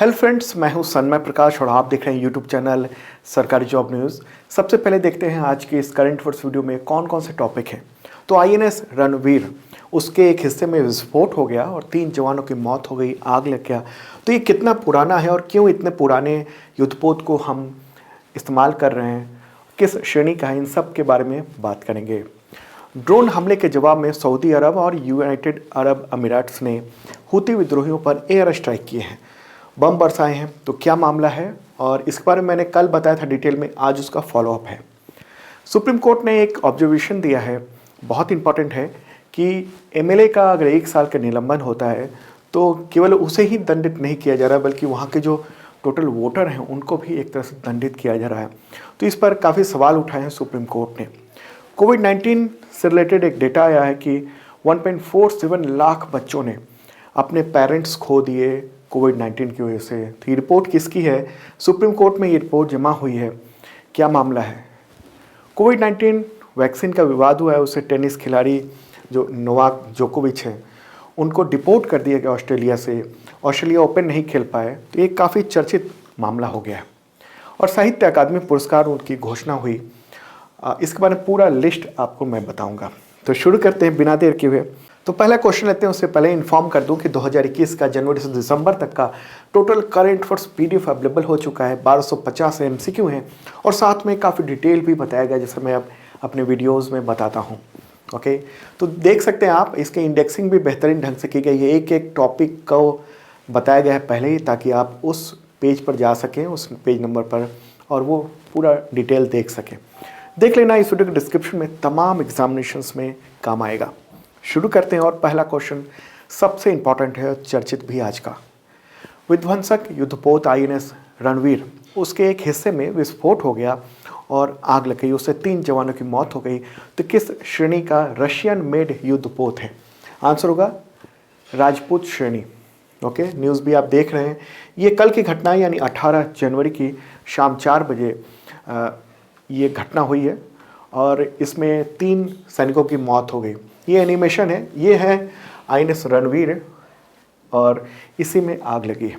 Hello friends, मैं हूं सन्मय प्रकाश और आप देख रहे हैं यूट्यूब चैनल सरकारी जॉब न्यूज़। सबसे पहले देखते हैं आज के इस करंट अफेयर्स वीडियो में कौन कौन से टॉपिक हैं। तो आईएनएस रणवीर, उसके एक हिस्से में विस्फोट हो गया और 3 जवानों की मौत हो गई, आग लग गया। तो ये कितना पुराना है और क्यों इतने पुराने युद्धपोत को हम इस्तेमाल कर रहे हैं, किस श्रेणी का है, इन सब के बारे में बात करेंगे। ड्रोन हमले के जवाब में सऊदी अरब और यूनाइटेड अरब अमीराट्स ने हूती विद्रोहियों पर एयर स्ट्राइक किए हैं, बम बरसाए हैं। तो क्या मामला है और इसके बारे में मैंने कल बताया था डिटेल में, आज उसका फॉलोअप है। सुप्रीम कोर्ट ने एक ऑब्जर्वेशन दिया है, बहुत इंपॉर्टेंट है, कि एमएलए का अगर 1 साल का निलंबन होता है तो केवल उसे ही दंडित नहीं किया जा रहा है, बल्कि वहाँ के जो टोटल वोटर हैं उनको भी एक तरह से दंडित किया जा रहा है। तो इस पर काफ़ी सवाल उठाए हैं सुप्रीम कोर्ट ने। कोविड-19 से रिलेटेड एक डेटा आया है कि 1.47 लाख बच्चों ने अपने पेरेंट्स खो दिए कोविड-19 की वजह से। तो ये रिपोर्ट किसकी है? सुप्रीम कोर्ट में ये रिपोर्ट जमा हुई है। क्या मामला है? कोविड-19 वैक्सीन का विवाद हुआ है, उससे टेनिस खिलाड़ी जो नोवाक जोकोविच है उनको डिपोर्ट कर दिया गया ऑस्ट्रेलिया से। ऑस्ट्रेलिया ओपन नहीं खेल पाए, तो ये काफ़ी चर्चित मामला हो गया। और साहित्य अकादमी पुरस्कार उनकी घोषणा हुई। इसके बारे में पूरा लिस्ट आपको मैं बताऊंगा। तो शुरू करते हैं बिना देर किए हुए। तो पहला क्वेश्चन लेते हैं, उससे पहले इन्फॉर्म कर दूं कि 2021 का जनवरी से दिसंबर तक का total current affairs PDF available हो चुका है। 1250 एमसीक्यू हैं और साथ में काफ़ी डिटेल भी बताया गया, जैसे मैं अब अपने वीडियोज़ में बताता हूँ। ओके, तो देख सकते हैं आप, इसके इंडेक्सिंग भी बेहतरीन ढंग से की गई है। एक एक टॉपिक को बताया गया है पहले ही, ताकि आप उस पेज पर जा सकें, उस पेज नंबर पर, और वो पूरा डिटेल देख सकें। देख लेना, इस वीडियो के डिस्क्रिप्शन में तमाम एग्जामिनेशंस में काम आएगा। शुरू करते हैं और पहला क्वेश्चन सबसे इंपॉर्टेंट है, चर्चित भी आज का। विध्वंसक युद्धपोत आईएनएस रणवीर, उसके एक हिस्से में विस्फोट हो गया और आग लग गई, उससे 3 जवानों की मौत हो गई। तो किस श्रेणी का रशियन मेड युद्धपोत है? आंसर होगा राजपूत श्रेणी। ओके, न्यूज़ भी आप देख रहे हैं। ये कल की घटना, यानी 18 जनवरी की शाम 4 बजे ये घटना हुई है और इसमें 3 सैनिकों की मौत हो गई। ये एनिमेशन है, ये है आईएनएस रणवीर और इसी में आग लगी है।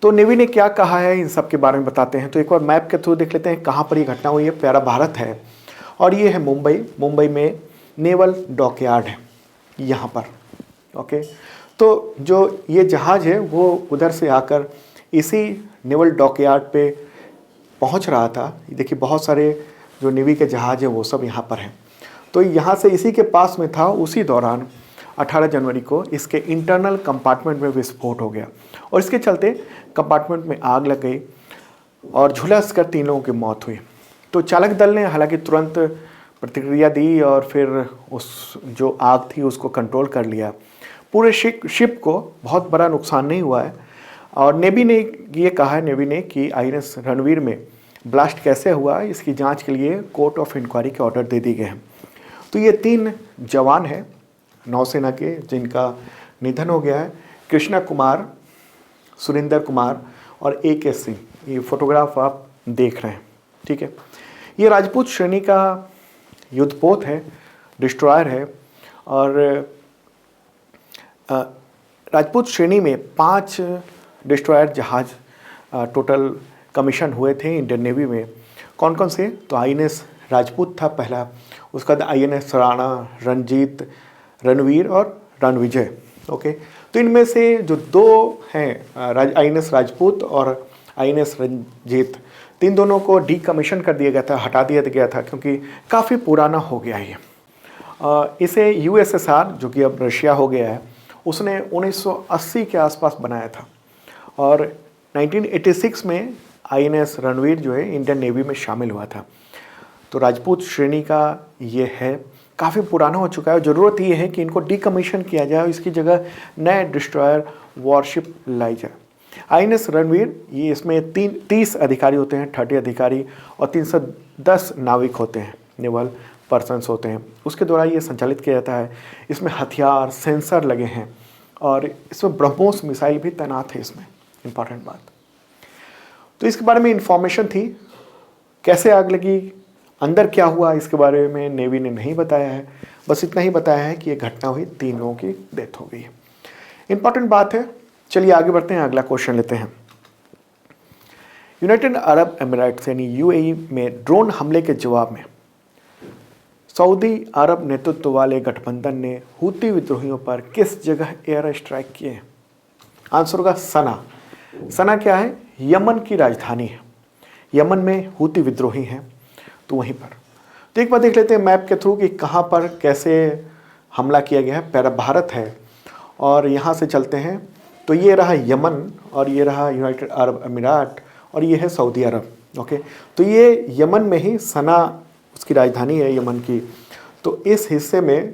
तो नेवी ने क्या कहा है, इन सब के बारे में बताते हैं। तो एक बार मैप के थ्रू देख लेते हैं कहाँ पर ये घटना हुई है। प्यारा भारत है और ये है मुंबई में नेवल डॉकयार्ड है यहाँ पर। ओके, तो जो ये जहाज़ है वो उधर से आकर इसी नेवल डॉकयार्ड पे पहुँच रहा था। देखिए, बहुत सारे जो नेवी के जहाज़ हैं वो सब यहाँ पर हैं। तो यहाँ से इसी के पास में था, उसी दौरान 18 जनवरी को इसके इंटरनल कंपार्टमेंट में विस्फोट हो गया और इसके चलते कंपार्टमेंट में आग लग गई और झुलस कर 3 लोगों की मौत हुई। तो चालक दल ने हालांकि तुरंत प्रतिक्रिया दी और फिर उस जो आग थी उसको कंट्रोल कर लिया। पूरे शिप को बहुत बड़ा नुकसान नहीं हुआ है। और नेवी ने ये कहा है, नेवी ने, कि आईएनएस रणवीर में ब्लास्ट कैसे हुआ, इसकी जांच के लिए कोर्ट ऑफ इंक्वायरी के ऑर्डर दे दिए गए हैं। तो ये 3 जवान हैं नौसेना के जिनका निधन हो गया है। कृष्णा कुमार, सुरेंद्र कुमार और AK सिंह। ये फोटोग्राफ आप देख रहे हैं, ठीक है। ये राजपूत श्रेणी का युद्धपोत है, डिस्ट्रॉयर है। और राजपूत श्रेणी में 5 डिस्ट्रॉयर जहाज टोटल कमीशन हुए थे इंडियन नेवी में। कौन कौन से? तो आईएनएस राजपूत था पहला, उसका बाद आईएनएस राणा, रंजीत, रणवीर और रणविजय। ओके, तो इनमें से जो 2 हैं, आईएनएस राजपूत और आईएनएस रंजीत, तीन दोनों को डीकमीशन कर दिया गया था, हटा दिया गया था, क्योंकि काफ़ी पुराना हो गया है। इसे यूएसएसआर, जो कि अब रशिया हो गया है, उसने 1980 के आसपास बनाया था और 1986 में आईएनएस रणवीर जो है इंडियन नेवी में शामिल हुआ था। तो राजपूत श्रेणी का ये है, काफ़ी पुराना हो चुका है। ज़रूरत ये है कि इनको डीकमीशन किया जाए और इसकी जगह नए डिस्ट्रॉयर वॉरशिप लाई जाए। आईएनएस रणवीर, ये इसमें 30 अधिकारी होते हैं, 30 अधिकारी, और 310 नाविक होते हैं, नेवल पर्सन्स होते हैं। उसके द्वारा ये संचालित किया जाता है। इसमें हथियार, सेंसर लगे हैं और इसमें ब्रह्मोस मिसाइल भी तैनात है इसमें। इंपॉर्टेंट बात, तो इसके बारे में इंफॉर्मेशन थी। कैसे आग लगी, अंदर क्या हुआ, इसके बारे में नेवी ने नहीं बताया है। बस इतना ही बताया है कि ये घटना हुई, 3 लोगों की डेथ हो गई है। इंपॉर्टेंट बात है, चलिए आगे बढ़ते हैं, अगला क्वेश्चन लेते हैं। यूनाइटेड अरब अमीरात यानी यूएई में ड्रोन हमले के जवाब में सऊदी अरब नेतृत्व वाले गठबंधन ने हूती विद्रोहियों पर किस जगह एयर स्ट्राइक किए? आंसर होगा सना। सना क्या है? यमन की राजधानी है। यमन में हूती विद्रोही हैं, तो वहीं पर। तो एक बार देख लेते हैं मैप के थ्रू कि कहाँ पर कैसे हमला किया गया है। पहला भारत है और यहाँ से चलते हैं तो ये रहा यमन और ये रहा यूनाइटेड अरब अमीरात और ये है सऊदी अरब। ओके, तो ये यमन में ही सना उसकी राजधानी है यमन की। तो इस हिस्से में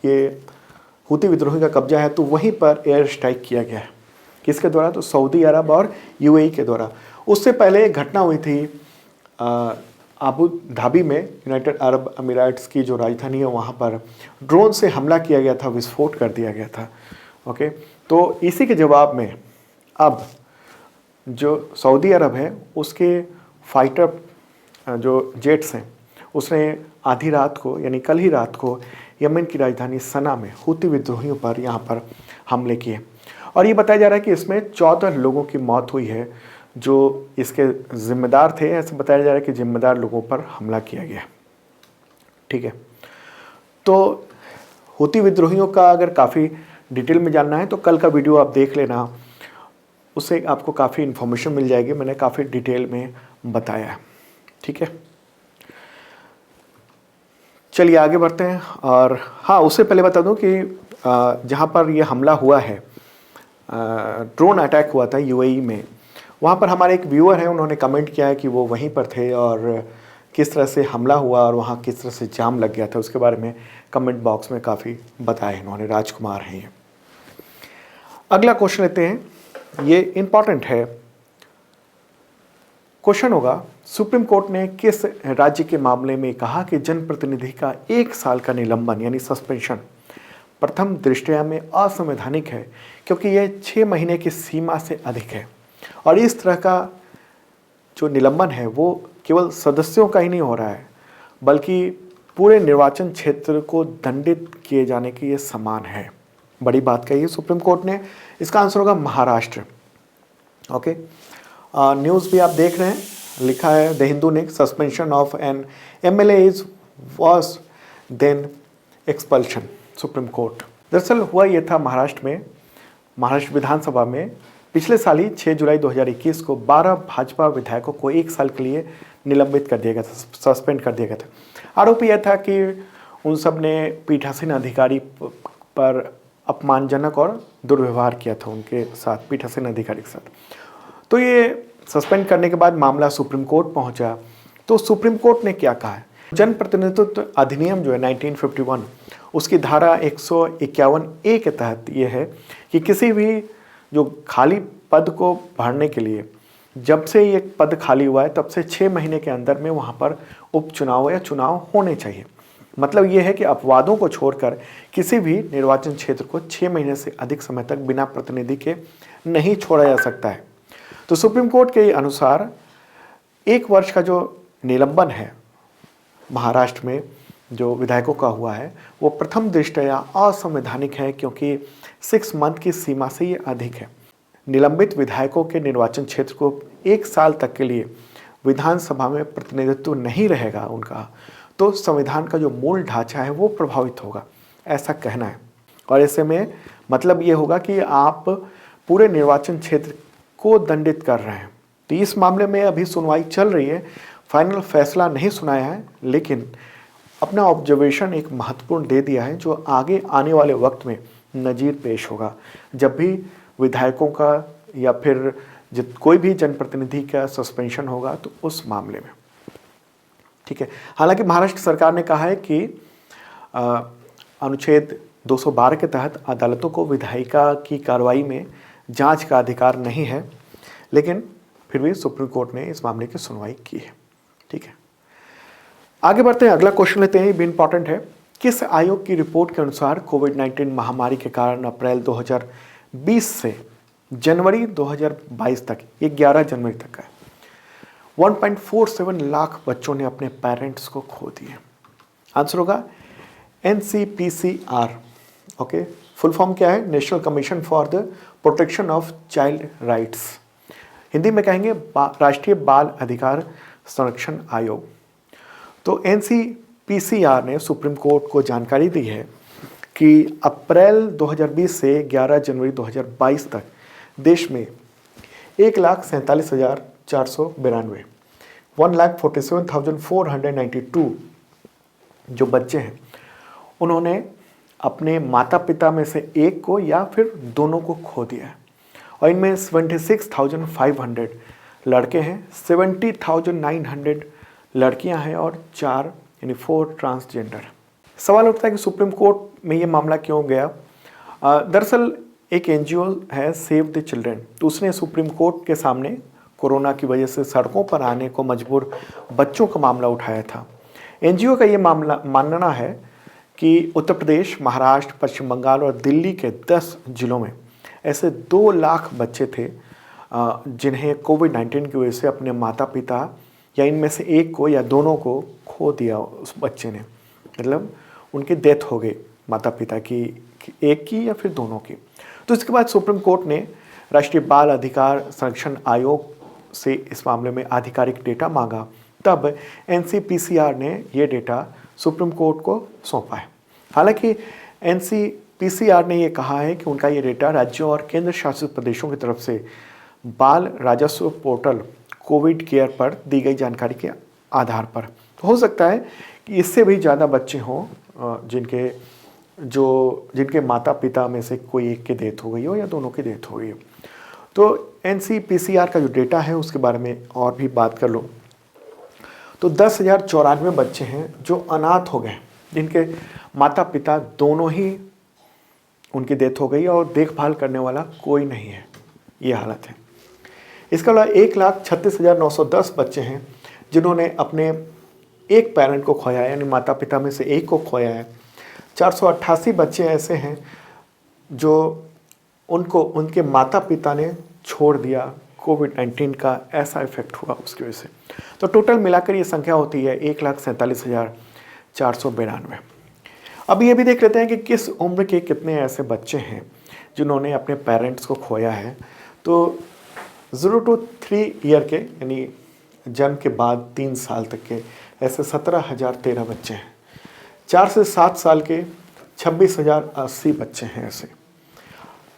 ये हूती विद्रोही का कब्जा है, तो वहीं पर एयर स्ट्राइक किया गया है। किसके द्वारा? तो सऊदी अरब और यूएई के द्वारा। उससे पहले एक घटना हुई थी अबू धाबी में, यूनाइटेड अरब अमीरात्स की जो राजधानी है वहाँ पर ड्रोन से हमला किया गया था, विस्फोट कर दिया गया था। ओके, तो इसी के जवाब में अब जो सऊदी अरब है उसके फाइटर जो जेट्स हैं उसने आधी रात को यानी कल ही रात को यमन की राजधानी सना में हूती विद्रोहियों पर यहाँ पर हमले किए। और ये बताया जा रहा है कि इसमें 14 लोगों की मौत हुई है जो इसके जिम्मेदार थे। ऐसे बताया जा रहा है कि जिम्मेदार लोगों पर हमला किया गया। ठीक है, तो हूती विद्रोहियों का अगर काफ़ी डिटेल में जानना है तो कल का वीडियो आप देख लेना, उससे आपको काफ़ी इन्फॉर्मेशन मिल जाएगी। मैंने काफ़ी डिटेल में बताया है। ठीक है, चलिए आगे बढ़ते हैं। और हाँ, उससे पहले बता दूं कि जहाँ पर ये हमला हुआ है, ड्रोन अटैक हुआ था यूएई में, वहाँ पर हमारे एक व्यूअर हैं, उन्होंने कमेंट किया है कि वो वहीं पर थे और किस तरह से हमला हुआ और वहाँ किस तरह से जाम लग गया था, उसके बारे में कमेंट बॉक्स में काफ़ी बताया इन्होंने। राजकुमार हैं ये। अगला क्वेश्चन लेते हैं, ये इम्पॉर्टेंट है। क्वेश्चन होगा, सुप्रीम कोर्ट ने किस राज्य के मामले में कहा कि जनप्रतिनिधि का 1 साल का निलंबन यानी सस्पेंशन प्रथम दृष्टया में असंवैधानिक है क्योंकि यह 6 महीने की सीमा से अधिक है। और इस तरह का जो निलंबन है वो केवल सदस्यों का ही नहीं हो रहा है बल्कि पूरे निर्वाचन क्षेत्र को दंडित किए जाने के ये समान है। बड़ी बात कही है सुप्रीम कोर्ट ने। इसका आंसर होगा महाराष्ट्र। ओके, न्यूज़ भी आप देख रहे हैं, लिखा है द हिंदू ने, suspension of an MLA is was then expulsion supreme court. दरअसल हुआ ये था महाराष्ट्र में, महाराष्ट्र विधानसभा में पिछले साल ही 6 जुलाई 2021 को 12 भाजपा विधायकों को 1 साल के लिए निलंबित कर दिया गया था, सस्पेंड कर दिया गया था। आरोप यह था कि उन सब ने पीठासीन अधिकारी पर अपमानजनक और दुर्व्यवहार किया था उनके साथ, पीठासीन अधिकारी के साथ। तो ये सस्पेंड करने के बाद मामला सुप्रीम कोर्ट पहुंचा। तो सुप्रीम कोर्ट ने क्या कहा है? जनप्रतिनिधित्व अधिनियम जो है 1951, उसकी धारा 151A के तहत ये है कि किसी भी जो खाली पद को भरने के लिए जब से ये पद खाली हुआ है तब से 6 महीने के अंदर में वहाँ पर उपचुनाव या चुनाव होने चाहिए। मतलब ये है कि अपवादों को छोड़कर किसी भी निर्वाचन क्षेत्र को 6 महीने से अधिक समय तक बिना प्रतिनिधि के नहीं छोड़ा जा सकता है। तो सुप्रीम कोर्ट के अनुसार 1 वर्ष का जो निलंबन है महाराष्ट्र में जो विधायकों का हुआ है वो प्रथम दृष्टया असंवैधानिक है क्योंकि 6 मंथ की सीमा से ये अधिक है। निलंबित विधायकों के निर्वाचन क्षेत्र को 1 साल तक के लिए विधानसभा में प्रतिनिधित्व नहीं रहेगा उनका, तो संविधान का जो मूल ढांचा है वो प्रभावित होगा, ऐसा कहना है। और ऐसे में मतलब ये होगा कि आप पूरे निर्वाचन क्षेत्र को दंडित कर रहे हैं। तो इस मामले में अभी सुनवाई चल रही है, फाइनल फैसला नहीं सुनाया है, लेकिन अपना ऑब्जर्वेशन एक महत्वपूर्ण दे दिया है जो आगे आने वाले वक्त में नज़ीर पेश होगा जब भी विधायकों का या फिर कोई भी जनप्रतिनिधि का सस्पेंशन होगा तो उस मामले में। ठीक है, हालांकि महाराष्ट्र सरकार ने कहा है कि अनुच्छेद 212 के तहत अदालतों को विधायिका की कार्रवाई में जांच का अधिकार नहीं है, लेकिन फिर भी सुप्रीम कोर्ट ने इस मामले की सुनवाई की है। ठीक है, आगे बढ़ते हैं, अगला क्वेश्चन लेते हैं, ये भी इंपॉर्टेंट है। किस आयोग की रिपोर्ट के अनुसार कोविड-19 महामारी के कारण अप्रैल 2020 से जनवरी 2022 तक, ये 11 जनवरी तक है, 1.47 लाख बच्चों ने अपने पेरेंट्स को खो दिए? आंसर होगा NCPCR। ओके, फुल फॉर्म क्या है? National commission for the protection of child rights. Hindi में कहेंगे राष्ट्रीय बाल अधिकार संरक्षण आयोग। तो एनसीपीसीआर ने सुप्रीम कोर्ट को जानकारी दी है कि अप्रैल 2020 से 11 जनवरी 2022 तक देश में 1,47,492 1,47,492 जो बच्चे हैं उन्होंने अपने माता पिता में से एक को या फिर दोनों को खो दिया है। और इनमें 76,500 लड़के हैं, 70,900 लड़कियां हैं और 4 यानी 4 ट्रांसजेंडर। सवाल उठता है कि सुप्रीम कोर्ट में ये मामला क्यों गया? दरअसल एक एनजीओ है सेव द चिल्ड्रन, तो उसने सुप्रीम कोर्ट के सामने कोरोना की वजह से सड़कों पर आने को मजबूर बच्चों का मामला उठाया था। एनजीओ का ये मामला मानना है कि उत्तर प्रदेश, महाराष्ट्र, पश्चिम बंगाल और दिल्ली के 10 जिलों में ऐसे 2 लाख बच्चे थे जिन्हें कोविड-19 की वजह से अपने माता पिता या इनमें से एक को या दोनों को खो दिया। उस बच्चे ने मतलब उनकी डेथ हो गई, माता पिता की, एक की या फिर दोनों की। तो इसके बाद सुप्रीम कोर्ट ने राष्ट्रीय बाल अधिकार संरक्षण आयोग से इस मामले में आधिकारिक डेटा मांगा। तब एनसीपीसीआर ने ये डेटा सुप्रीम कोर्ट को सौंपा है। हालांकि एनसीपीसीआर ने ये कहा है कि उनका ये डेटा राज्यों और केंद्र शासित प्रदेशों की तरफ से बाल राजस्व पोर्टल कोविड केयर पर दी गई जानकारी के आधार पर हो सकता है कि इससे भी ज़्यादा बच्चे हों जिनके माता पिता में से कोई एक की डेथ हो गई हो या दोनों की डेथ हो गई हो। तो एनसीपीसीआर का जो डेटा है उसके बारे में और भी बात कर लो तो 10,094 बच्चे हैं जो अनाथ हो गए, जिनके माता पिता दोनों ही उनकी डेथ हो गई और देखभाल करने वाला कोई नहीं है, ये हालत है। इसके अलावा 1,36,910 बच्चे हैं जिन्होंने अपने एक पेरेंट को खोया है, यानी माता पिता में से एक को खोया है। 488 बच्चे ऐसे हैं जो उनके माता पिता ने छोड़ दिया, कोविड-19 का ऐसा इफेक्ट हुआ उसकी वजह से। तो टोटल मिलाकर ये संख्या होती है 1,47,492। अब ये भी देख लेते हैं कि किस उम्र के कितने ऐसे बच्चे हैं जिन्होंने अपने पेरेंट्स को खोया है। तो 0 to 3 ईयर के यानी जन्म के बाद 3 साल तक के ऐसे 17,013 बच्चे हैं। 4 से 7 साल के 26,080 बच्चे हैं ऐसे।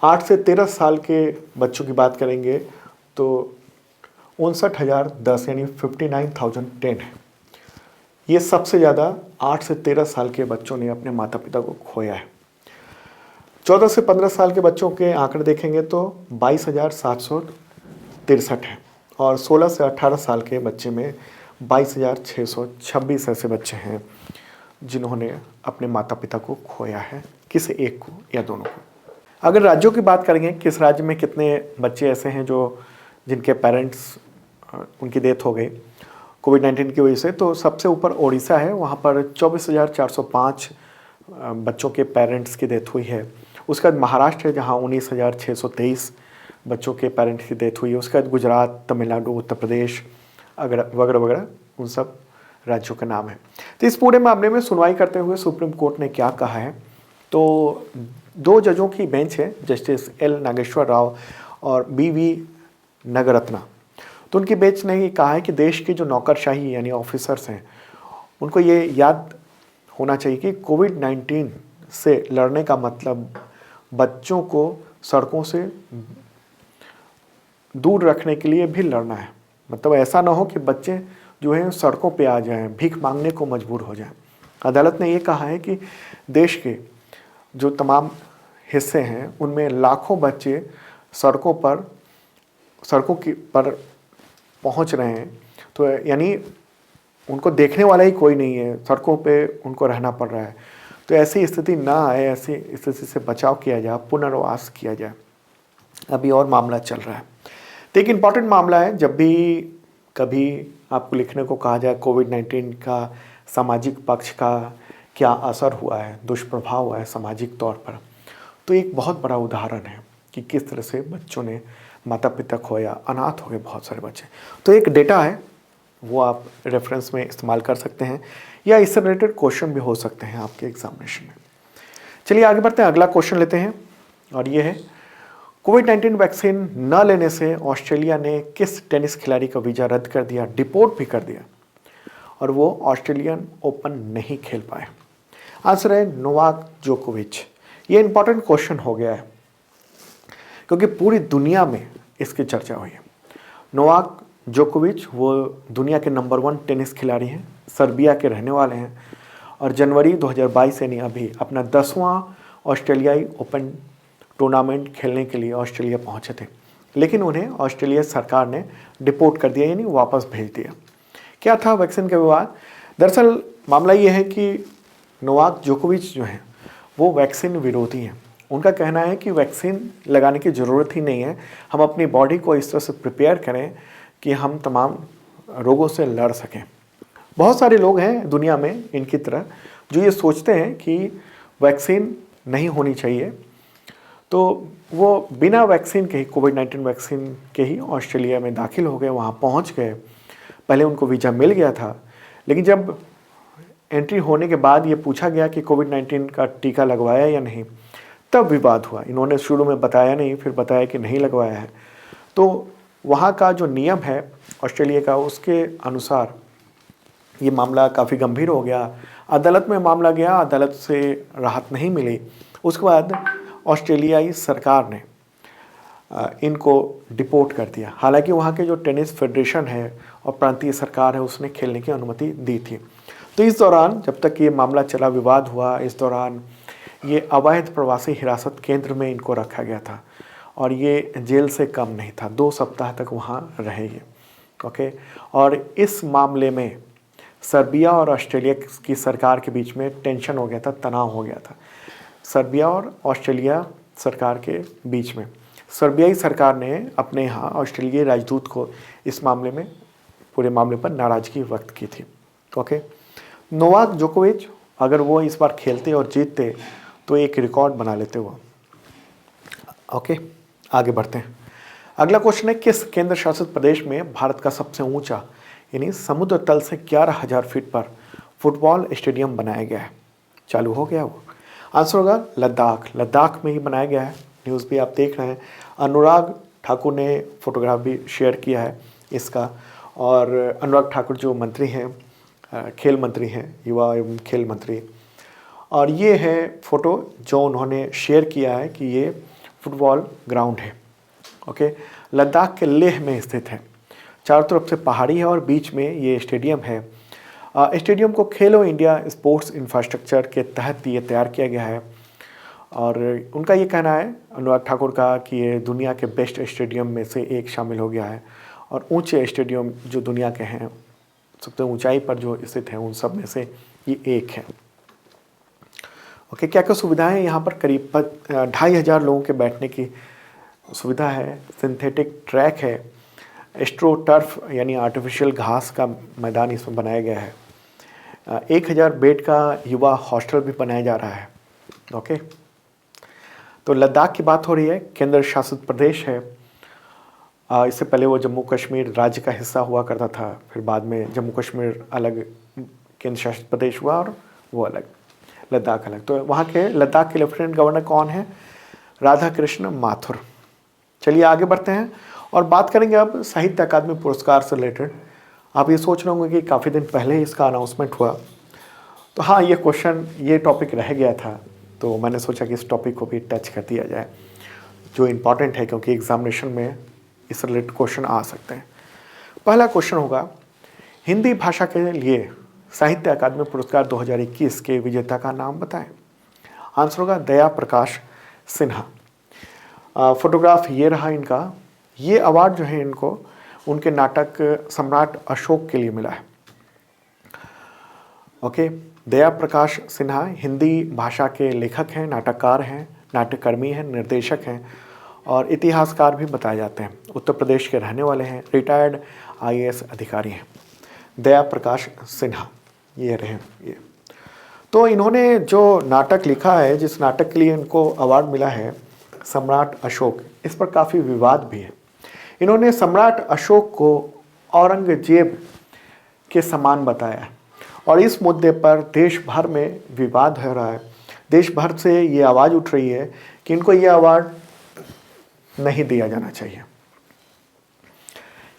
8 से 13 साल के बच्चों की बात करेंगे तो 59,010 यानी 59,010 है। ये सबसे ज़्यादा 8 से 13 साल के बच्चों ने अपने माता पिता को खोया है। 14 से 15 साल के बच्चों के आंकड़े देखेंगे तो 22,763 है और 16 से 18 साल के बच्चे में 22,626 ऐसे बच्चे हैं जिन्होंने अपने माता पिता को खोया है, किसी एक को या दोनों को। अगर राज्यों की बात करेंगे, किस राज्य में कितने बच्चे ऐसे हैं जिनके पेरेंट्स उनकी डेथ हो गई कोविड-19 की वजह से, तो सबसे ऊपर ओडिशा है, वहाँ पर 24,405 बच्चों के पेरेंट्स की डेथ हुई है। उसके बाद महाराष्ट्र है जहाँ 19,623 बच्चों के पेरेंट्स की डेथ हुई है। उसके बाद गुजरात, तमिलनाडु, उत्तर प्रदेश वगैरह वगैरह उन सब राज्यों का नाम है। तो इस पूरे मामले में सुनवाई करते हुए सुप्रीम कोर्ट ने क्या कहा है, तो 2 जजों की बेंच है, जस्टिस एल नागेश्वर राव और BV नगरत्ना। तो उनकी बेंच ने ये कहा है कि देश के जो नौकरशाही यानी ऑफिसर्स हैं उनको ये याद होना चाहिए कि कोविड-19 से लड़ने का मतलब बच्चों को सड़कों से दूर रखने के लिए भी लड़ना है। मतलब ऐसा ना हो कि बच्चे जो हैं सड़कों पे आ जाएं, भीख मांगने को मजबूर हो जाएं। अदालत ने ये कहा है कि देश के जो तमाम हिस्से हैं उनमें लाखों बच्चे सड़कों पर पहुंच रहे हैं, तो यानी उनको देखने वाला ही कोई नहीं है, सड़कों पे उनको रहना पड़ रहा है। तो ऐसी स्थिति ना आए, ऐसी स्थिति से बचाव किया जाए, पुनर्वास किया जाए। अभी और मामला चल रहा है। तो एक इम्पॉर्टेंट मामला है, जब भी कभी आपको लिखने को कहा जाए कोविड-19 का सामाजिक पक्ष का क्या असर हुआ है, दुष्प्रभाव हुआ है सामाजिक तौर पर, तो एक बहुत बड़ा उदाहरण है कि किस तरह से बच्चों ने माता पिता खोया, अनाथ हो गए बहुत सारे बच्चे। तो एक डेटा है, वो आप रेफरेंस में इस्तेमाल कर सकते हैं या इससे रिलेटेड क्वेश्चन भी हो सकते हैं आपके एग्जामिनेशन में। चलिए आगे बढ़ते हैं, अगला क्वेश्चन लेते हैं और ये है कोविड-19 वैक्सीन न लेने से ऑस्ट्रेलिया ने किस टेनिस खिलाड़ी का वीज़ा रद्द कर दिया, डिपोर्ट भी कर दिया और वो ऑस्ट्रेलियन ओपन नहीं खेल पाए। आंसर है नोवाक जोकोविच। ये इंपॉर्टेंट क्वेश्चन हो गया है क्योंकि पूरी दुनिया में इसकी चर्चा हुई है। नोवाक जोकोविच वो दुनिया के नंबर 1 टेनिस खिलाड़ी हैं, सर्बिया के रहने वाले हैं और जनवरी 2022 यानी अभी अपना 10वां ऑस्ट्रेलियाई ओपन टूर्नामेंट खेलने के लिए ऑस्ट्रेलिया पहुंचे थे, लेकिन उन्हें ऑस्ट्रेलिया सरकार ने डिपोर्ट कर दिया यानी वापस भेज दिया। क्या था वैक्सीन का विवाद? दरअसल मामला ये है कि नोवाक जोकोविच जो हैं वो वैक्सीन विरोधी हैं। उनका कहना है कि वैक्सीन लगाने की ज़रूरत ही नहीं है, हम अपनी बॉडी को इस तरह से प्रिपेयर करें कि हम तमाम रोगों से लड़ सकें। बहुत सारे लोग हैं दुनिया में इनकी तरह जो ये सोचते हैं कि वैक्सीन नहीं होनी चाहिए, तो वो बिना वैक्सीन के ही, कोविड-19 वैक्सीन के ही ऑस्ट्रेलिया में दाखिल हो गए, वहाँ पहुँच गए। पहले उनको वीज़ा मिल गया था, लेकिन जब एंट्री होने के बाद ये पूछा गया कि कोविड-19 का टीका लगवाया या नहीं, तब विवाद हुआ। इन्होंने शुरू में बताया नहीं, फिर बताया कि नहीं लगवाया है। तो वहाँ का जो नियम है ऑस्ट्रेलिया का, उसके अनुसार ये मामला काफ़ी गंभीर हो गया। अदालत में मामला गया, अदालत से राहत नहीं मिली। उसके बाद ऑस्ट्रेलियाई सरकार ने इनको डिपोर्ट कर दिया। हालांकि वहाँ के जो टेनिस फेडरेशन है और प्रांतीय सरकार है उसने खेलने की अनुमति दी थी। तो इस दौरान जब तक ये मामला चला, विवाद हुआ, इस दौरान ये अवैध प्रवासी हिरासत केंद्र में इनको रखा गया था और ये जेल से कम नहीं था। 2 सप्ताह तक वहाँ रहे ये। ओके, और इस मामले में सर्बिया और ऑस्ट्रेलिया की सरकार के बीच में टेंशन हो गया था, तनाव हो गया था सर्बिया और ऑस्ट्रेलिया सरकार के बीच में। सर्बियाई सरकार ने अपने यहाँ ऑस्ट्रेलियाई राजदूत को इस मामले में, पूरे मामले पर नाराज़गी व्यक्त की थी। ओके, नोवाक जोकोविच अगर वो इस बार खेलते और जीतते तो एक रिकॉर्ड बना लेते वो। ओके, आगे बढ़ते हैं। अगला क्वेश्चन है किस केंद्र शासित प्रदेश में भारत का सबसे ऊंचा यानी समुद्र तल से 11,000 फीट पर फुटबॉल स्टेडियम बनाया गया है? चालू हो गया वो। आंसर होगा लद्दाख। लद्दाख में ही बनाया गया है। न्यूज़ भी आप देख रहे हैं। अनुराग ठाकुर ने फोटोग्राफ भी शेयर किया है इसका। और अनुराग ठाकुर जो मंत्री हैं, खेल मंत्री हैं, युवा एवं खेल मंत्री, और ये है फ़ोटो जो उन्होंने शेयर किया है कि ये फुटबॉल ग्राउंड है। ओके, लद्दाख के लेह में स्थित है। चारों तरफ से पहाड़ी है और बीच में ये स्टेडियम है। स्टेडियम को खेलो इंडिया स्पोर्ट्स इंफ्रास्ट्रक्चर के तहत ये तैयार किया गया है और उनका ये कहना है, अनुराग ठाकुर का, कि ये दुनिया के बेस्ट स्टेडियम में से एक शामिल हो गया है और ऊंचे स्टेडियम जो दुनिया के हैं, सबसे ऊंचाई पर जो स्थित हैं, उन सब में से ये एक है। ओके, क्या क्या सुविधाएं यहाँ पर? करीब 2,500 लोगों के बैठने की सुविधा है। सिंथेटिक ट्रैक है। एस्ट्रो टर्फ यानी आर्टिफिशियल घास का मैदान इसमें बनाया गया है। 1,000 बेड का युवा हॉस्टल भी बनाया जा रहा है। ओके, तो लद्दाख की बात हो रही है, केंद्र शासित प्रदेश है। इससे पहले वो जम्मू कश्मीर राज्य का हिस्सा हुआ करता था, फिर बाद में जम्मू कश्मीर अलग केंद्र शासित प्रदेश हुआ और वो अलग, लद्दाख अलग। तो वहाँ के लद्दाख के लेफ्टिनेंट गवर्नर कौन है? राधा कृष्ण माथुर। चलिए आगे बढ़ते हैं और बात करेंगे अब साहित्य अकादमी पुरस्कार से रिलेटेड। आप ये सोच रहे होंगे कि काफ़ी दिन पहले इसका अनाउंसमेंट हुआ, तो हाँ, ये क्वेश्चन, ये टॉपिक रह गया था, तो मैंने सोचा कि इस टॉपिक को भी टच कर दिया जाए जो इम्पॉर्टेंट है, क्योंकि एग्जामिनेशन में इस रिलेटेड क्वेश्चन आ सकते हैं। पहला क्वेश्चन होगा, हिंदी भाषा के लिए साहित्य अकादमी पुरस्कार 2021 के विजेता का नाम बताएं। आंसर होगा दया प्रकाश सिन्हा। फोटोग्राफ ये रहा इनका। ये अवार्ड जो है इनको उनके नाटक सम्राट अशोक के लिए मिला है। ओके, दया प्रकाश सिन्हा हिंदी भाषा के लेखक हैं, नाटककार हैं, नाट्यकर्मी हैं, निर्देशक हैं और इतिहासकार भी बताए जाते हैं। उत्तर प्रदेश के रहने वाले हैं, रिटायर्ड IAS अधिकारी हैं। दया प्रकाश सिन्हा ये रहे ये। तो इन्होंने जो नाटक लिखा है, जिस नाटक के लिए इनको अवार्ड मिला है, सम्राट अशोक, इस पर काफ़ी विवाद भी है। इन्होंने सम्राट अशोक को औरंगजेब के समान बताया और इस मुद्दे पर देश भर में विवाद हो रहा है। देश भर से ये आवाज़ उठ रही है कि इनको ये अवार्ड नहीं दिया जाना चाहिए,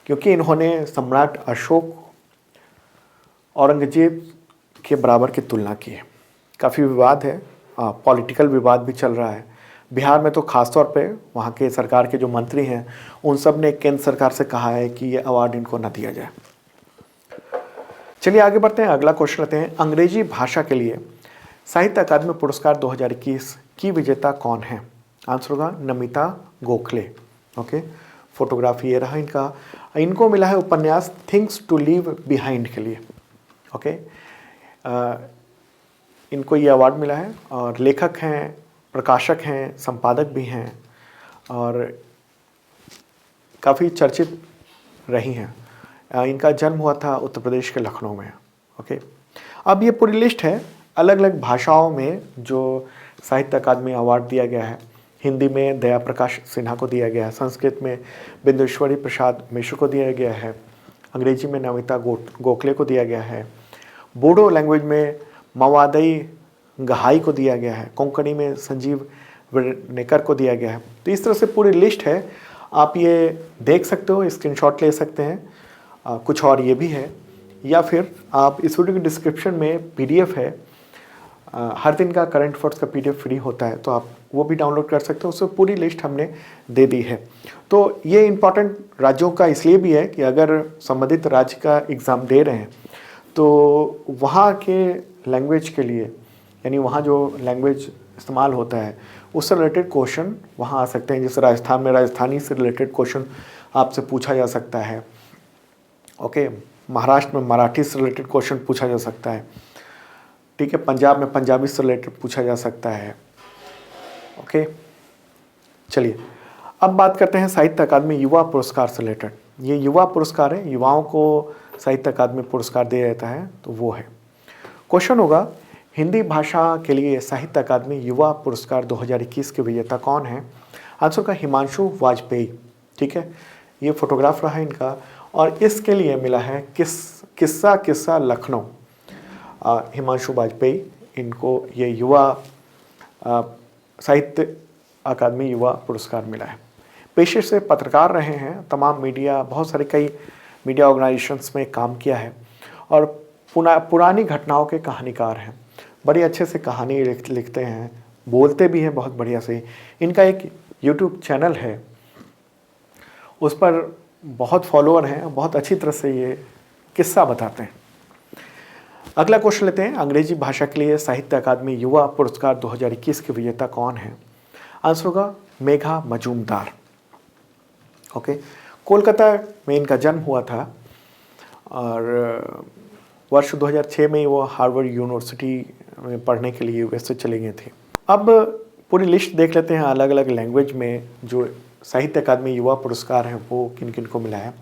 क्योंकि इन्होंने सम्राट अशोक औरंगजेब के बराबर की तुलना की है। काफ़ी विवाद है, पॉलिटिकल विवाद भी चल रहा है। बिहार में तो खासतौर पे वहाँ के सरकार के जो मंत्री हैं उन सब ने केंद्र सरकार से कहा है कि ये अवार्ड इनको न दिया जाए। चलिए आगे बढ़ते हैं, अगला क्वेश्चन लेते हैं। अंग्रेजी भाषा के लिए साहित्य अकादमी पुरस्कार 2021 की विजेता कौन है? आंसर होगा नमिता गोखले। ओके, फोटोग्राफी ये रहा इनका। इनको मिला है उपन्यास थिंग्स टू लीव बिहाइंड के लिए। ओके, इनको ये अवार्ड मिला है और लेखक हैं, प्रकाशक हैं, संपादक भी हैं और काफ़ी चर्चित रही हैं। इनका जन्म हुआ था उत्तर प्रदेश के लखनऊ में। ओके, अब ये पूरी लिस्ट है अलग अलग भाषाओं में जो साहित्य अकादमी अवार्ड दिया गया है। हिंदी में दया प्रकाश सिन्हा को दिया गया है, संस्कृत में बिंदुश्वरी प्रसाद मिश्र को दिया गया है, अंग्रेजी में नमिता गोखले को दिया गया है, बोडो लैंग्वेज में मवादई गहाई को दिया गया है, कोंकणी में संजीव नेकर को दिया गया है। तो इस तरह से पूरी लिस्ट है, आप ये देख सकते हो, स्क्रीनशॉट ले सकते हैं। कुछ और ये भी है, या फिर आप इस वीडियो के डिस्क्रिप्शन में पीडीएफ है, हर दिन का करंट अफेयर्स का पीडीएफ फ्री होता है, तो आप वो भी डाउनलोड कर सकते हो। उसमें पूरी लिस्ट हमने दे दी है। तो ये इम्पॉर्टेंट राज्यों का इसलिए भी है कि अगर संबंधित राज्य का एग्ज़ाम दे रहे हैं तो वहाँ के लैंग्वेज के लिए, यानी वहाँ जो लैंग्वेज इस्तेमाल होता है उससे रिलेटेड क्वेश्चन वहाँ आ सकते हैं। जैसे राजस्थान में राजस्थानी से रिलेटेड क्वेश्चन आपसे पूछा जा सकता है। ओके, महाराष्ट्र में मराठी से रिलेटेड क्वेश्चन पूछा जा सकता है। ठीक है, पंजाब में पंजाबी से रिलेटेड पूछा जा सकता है। ओके, चलिए अब बात करते हैं साहित्य अकादमी युवा पुरस्कार से रिलेटेड। ये युवा पुरस्कार है, युवाओं को साहित्य अकादमी पुरस्कार दे रहता है, तो वो है। क्वेश्चन होगा हिंदी भाषा के लिए साहित्य अकादमी युवा पुरस्कार 2021 के विजेता कौन है? आंसर का हिमांशु वाजपेयी। ठीक है, ये फोटोग्राफ रहा है इनका और इसके लिए मिला है किस्सा लखनऊ। हिमांशु वाजपेयी, इनको ये युवा साहित्य अकादमी युवा पुरस्कार मिला है। पेशे से पत्रकार रहे हैं, तमाम मीडिया, बहुत सारे कई मीडिया ऑर्गेनाइजेशंस में काम किया है और पुरानी घटनाओं के कहानीकार हैं। बड़ी अच्छे से कहानी लिखते हैं, बोलते भी हैं बहुत बढ़िया से। इनका एक यूट्यूब चैनल है, उस पर बहुत फॉलोअर हैं, बहुत अच्छी तरह से ये किस्सा बताते हैं। अगला क्वेश्चन लेते हैं, अंग्रेजी भाषा के लिए साहित्य अकादमी युवा पुरस्कार 2021 के विजेता कौन है? आंसर होगा मेघा मजूमदार। ओके, कोलकाता में इनका जन्म हुआ था और वर्ष 2006 में वो हार्वर्ड यूनिवर्सिटी में पढ़ने के लिए यूएस से चले गए थे। अब पूरी लिस्ट देख लेते हैं अलग अलग लैंग्वेज में जो साहित्य अकादमी युवा पुरस्कार हैं वो किन किन को मिला है।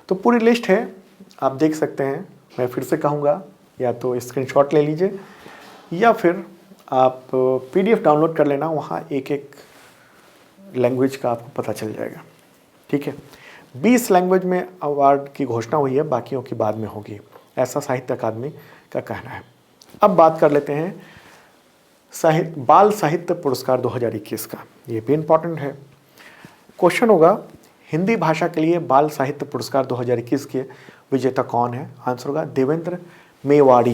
तो पूरी लिस्ट है, आप देख सकते हैं। मैं फिर से कहूँगा, या तो स्क्रीनशॉट ले लीजिए या फिर आप पीडीएफ डाउनलोड कर लेना, वहाँ एक एक लैंग्वेज का आपको पता चल जाएगा। ठीक है, 20 लैंग्वेज में अवार्ड की घोषणा हुई है, बाकियों की बाद में होगी, ऐसा साहित्य अकादमी का कहना है। अब बात कर लेते हैं बाल साहित्य पुरस्कार 2021 का। ये भी इम्पॉर्टेंट है। क्वेश्चन होगा हिंदी भाषा के लिए बाल साहित्य पुरस्कार 2021 के विजेता कौन है? आंसर होगा देवेंद्र मेवाड़ी।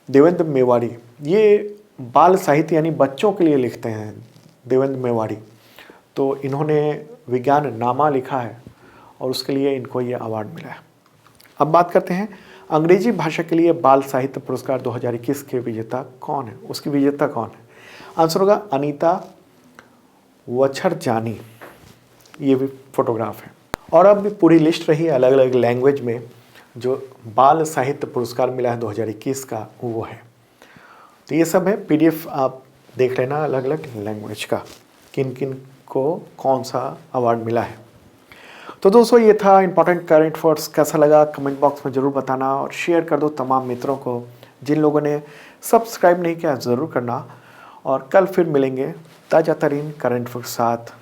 देवेंद्र मेवाड़ी ये बाल साहित्य यानी बच्चों के लिए लिखते हैं, देवेंद्र मेवाड़ी। तो इन्होंने विज्ञान नामा लिखा है और उसके लिए इनको ये अवार्ड मिला है। अब बात करते हैं अंग्रेजी भाषा के लिए बाल साहित्य पुरस्कार 2021 के विजेता कौन है, उसकी विजेता कौन है? आंसर होगा अनीता वछरजानी। ये भी फोटोग्राफ है। और अब पूरी लिस्ट रही अलग अलग लैंग्वेज में जो बाल साहित्य पुरस्कार मिला है 2021 का, वो है। तो ये सब है, पीडीएफ आप देख लेना अलग अलग लैंग्वेज का, किन किन को कौन सा अवार्ड मिला है। तो दोस्तों ये था इंपॉर्टेंट करंट अफेयर्स। कैसा लगा कमेंट बॉक्स में ज़रूर बताना और शेयर कर दो तमाम मित्रों को। जिन लोगों ने सब्सक्राइब नहीं किया ज़रूर करना। और कल फिर मिलेंगे ताज़ा तरीन करंट अफेयर्स साथ।